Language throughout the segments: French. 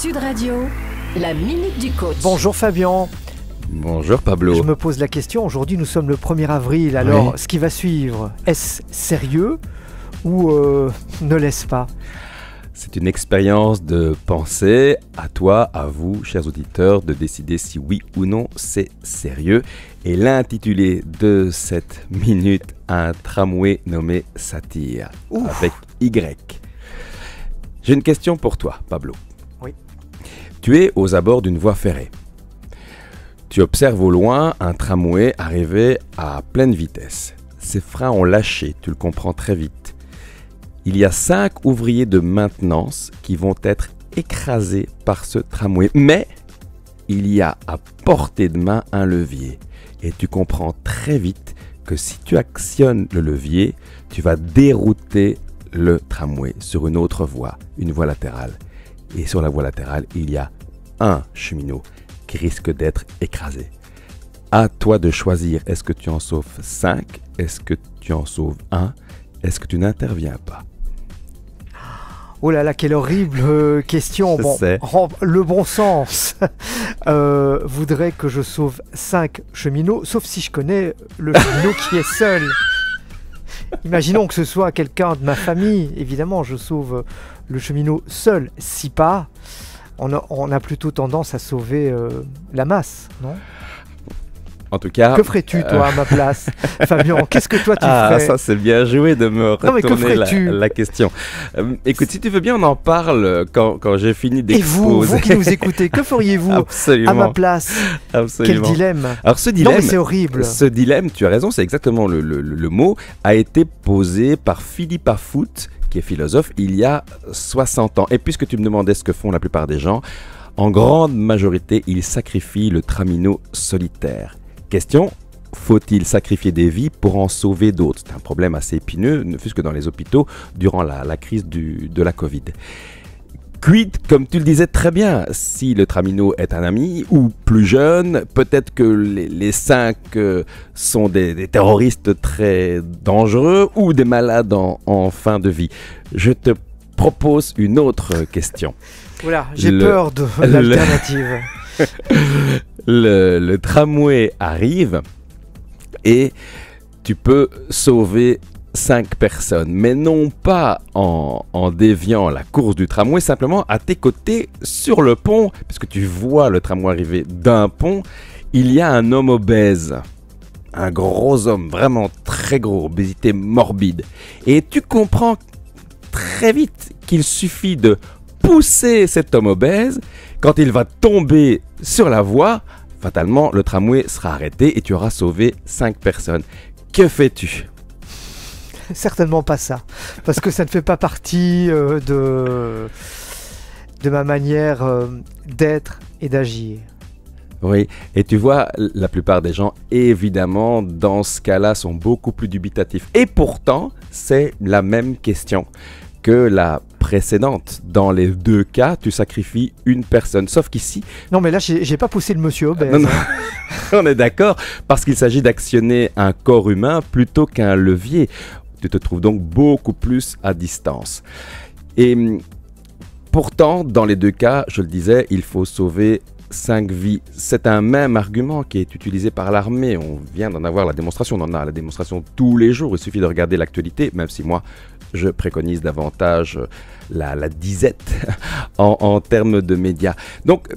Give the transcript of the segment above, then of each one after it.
Sud Radio, la Minute du Coach. Bonjour Fabien. Bonjour Pablo. Je me pose la question, aujourd'hui nous sommes le 1er avril, alors ce qui va suivre, est-ce sérieux ou ne laisse pas? C'est une expérience de pensée, à toi, à vous, chers auditeurs, de décider si oui ou non c'est sérieux. Et l'intitulé de cette minute, un tramway nommé Satire, avec Y. J'ai une question pour toi, Pablo. Oui. Tu es aux abords d'une voie ferrée. Tu observes au loin un tramway arriver à pleine vitesse. Ses freins ont lâché, tu le comprends très vite. Il y a 5 ouvriers de maintenance qui vont être écrasés par ce tramway. Mais il y a à portée de main un levier. Et tu comprends très vite que si tu actionnes le levier, tu vas dérouter le tramway sur une autre voie, une voie latérale. Et sur la voie latérale, il y a un cheminot qui risque d'être écrasé. À toi de choisir, est-ce que tu en sauves 5? Est-ce que tu en sauves 1? Est-ce que tu n'interviens pas? Oh là là, quelle horrible question. Bon, le bon sens voudrait que je sauve 5 cheminots, sauf si je connais le cheminot qui est seul. Imaginons que ce soit quelqu'un de ma famille, évidemment, je sauve le cheminot seul. Si pas, on a plutôt tendance à sauver la masse, non ? En tout cas... Que ferais-tu, toi, à ma place, Fabien? Qu'est-ce que toi, tu ferais? Ah, ça, c'est bien joué de me retourner la question. Écoute, si tu veux bien, on en parle quand j'ai fini d'exposer. Et vous qui nous écoutez, que feriez-vous à ma place? Absolument. Quel dilemme. Alors, ce dilemme... Non, mais c'est horrible. Ce dilemme, tu as raison, c'est exactement le mot, a été posé par Philippe Afout, qui est philosophe, il y a 60 ans. Et puisque tu me demandais ce que font la plupart des gens, en grande majorité, ils sacrifient le tramino solitaire. Question, faut-il sacrifier des vies pour en sauver d'autres? C'est un problème assez épineux, ne fût-ce que dans les hôpitaux durant la crise de la Covid. Quid, comme tu le disais très bien, si le tramino est un ami ou plus jeune, peut-être que les 5 sont des terroristes très dangereux ou des malades en fin de vie. Je te propose une autre question. Voilà, j'ai peur de l'alternative. Le tramway arrive et tu peux sauver 5 personnes, mais non pas en déviant la course du tramway, simplement à tes côtés sur le pont, puisque tu vois le tramway arriver d'un pont, il y a un homme obèse, un gros homme, vraiment très gros, obésité morbide. Et tu comprends très vite qu'il suffit de pousser cet homme obèse. Quand il va tomber sur la voie, fatalement, le tramway sera arrêté et tu auras sauvé 5 personnes. Que fais-tu? Certainement pas ça, parce que ça ne fait pas partie de ma manière d'être et d'agir. Oui, et tu vois, la plupart des gens, évidemment, dans ce cas-là, sont beaucoup plus dubitatifs. Et pourtant, c'est la même question que la précédente. Dans les 2 cas, tu sacrifies une personne. Sauf qu'ici... Non, mais là, j'ai pas poussé le monsieur obèse. Non. On est d'accord, parce qu'il s'agit d'actionner un corps humain plutôt qu'un levier. Tu te trouves donc beaucoup plus à distance. Et pourtant, dans les 2 cas, je le disais, il faut sauver 5 vies. C'est un même argument qui est utilisé par l'armée. On vient d'en avoir la démonstration. On en a la démonstration tous les jours. Il suffit de regarder l'actualité, même si moi, je préconise davantage la disette en termes de médias. Donc,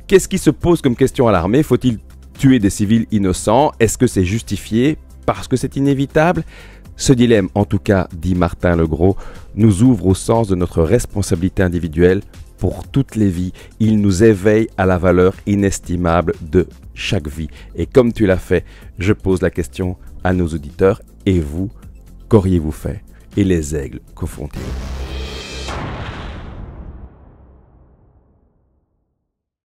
qu'est-ce qui se pose comme question à l'armée? Faut-il tuer des civils innocents? Est-ce que c'est justifié parce que c'est inévitable? Ce dilemme, en tout cas, dit Martin Legros, nous ouvre au sens de notre responsabilité individuelle pour toutes les vies. Il nous éveille à la valeur inestimable de chaque vie. Et comme tu l'as fait, je pose la question à nos auditeurs. Et vous, qu'auriez-vous fait? Et les aigles, qu'au font-ils?